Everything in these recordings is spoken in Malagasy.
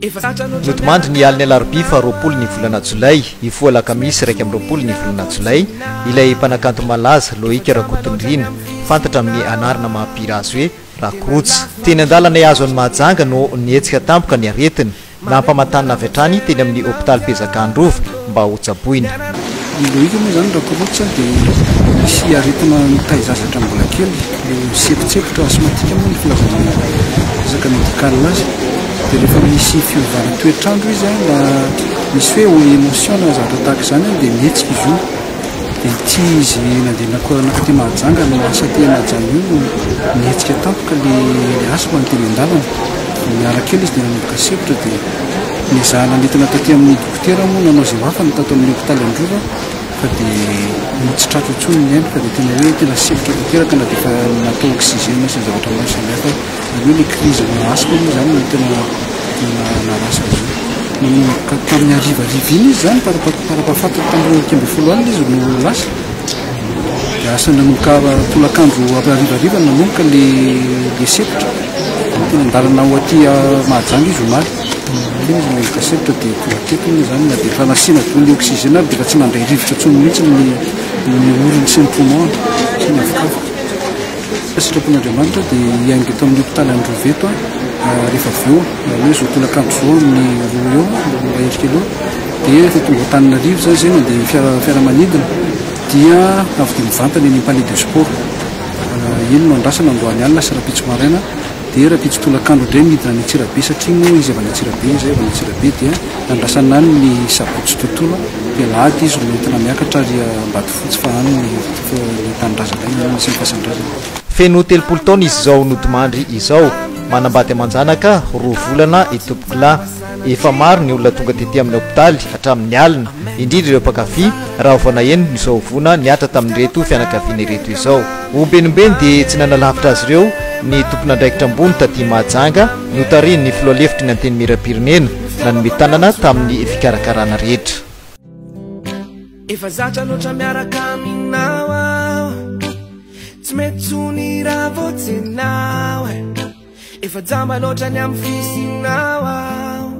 Notomandry ny aliny alarobia fa 20 ny volana jolay ifoa alakamisy 1 ny volana jolay ilay mpanakanto malaza Loïc Rakotondrina fantatra amin'ny anarana mahampira azy hoe Rakorotsy teny andalana azo any Mahajanga no nietsika tampoka ny aretina nampamatana avy hatrany teny amin'ny hôpitaly Bezakanrova mba ho tsaboina. Loïc moa zany Rakorotsy dia misy aretina mitahizazatra mbola kely sepitsepitra asmatika moa ny filavana resaka medikaly azy dia rehefa misy fiovana toetrandro izy na misy hoe émotion na zavatra tahaka izany dia mihetsika izy io dia ity izy nandeha nakaty Mahajanga no asa ty Mahajanga io mihetsika tampoka le asa ho anteny an-dalana miara kely izy dia nanomboka sepitra dia nizahana nentina taty amin'ny dokotera moa nanao izay hafany tato amin'ny hôpitaly Androva fa dia mitsitratra intsony ny ainy fa dia tena hoe tena sepitra tanteraka na dia efa natao oxygène sy zavatra maro samihafa hoe le crise asma moa zany no tena narasa azy io tamin'ny arivariva iny izy zany parapafantatra tamin'ny 12 alina izy no lasa dia asa nanomboka tolakandro arivariva nanomboka le sepitra tena andalana ho aty Mahajanga izy omaly izy nanomboka sepitra dia toatetiny zany na dia efa nasiana le oxygène ary dia efa tsy nandray rivotra intsony mihitsy ny oriny sy ny poumon sy ny avokafa. Sitrapon'Andriamanitra dia iainga eto amin'ny hôpitaly Androva eto rehefa avy eo hoe zao tolakandro zao amin'ny roa eo erika eo dia efa tonga Antananarivo zany izay mandeha fiaramanidina dia avy dia mivantana eny Palais de Sport iny no andrasana androany alina sy rapitso maraina dia rapitso tolakandro indray midina ny Antsirabe satria moa izy avy any Antsirabe izay avy any Antsirabe dia andrasana any ny sabotsy tontolo dia lahady izy no entina miakatra ary Ambatofotsy fa any ny tanindrazana iny sy ny fasan-drazana. Feno 30 taona izy izao Notomandry izao manambady amanjanaka 2 volana itopokila efa maro ny olona tonga tetỳ amin'ny hôpitaly hatramin'ny alina indrindra ireo mpakafy raha vana eny izao vona niatra tamin'ireto fianakaviana ireto izao ombenombeny dia tsy nanalavitra azy ireo ny tompon'andraikitra ambony taty Mahajanga notariny ny filoalefitry ny anteny Mirapirenena nanome tanana tamin'ny fikarakarana rehetra. Efa zatra loatra miaraka aminao aho tsy mety tsony raha voatsinao efa jamba loatra ny amin'ny fisinao aho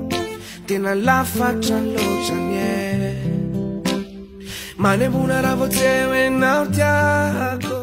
tena lafatra loatra ny manembona raha voatseho enao tiako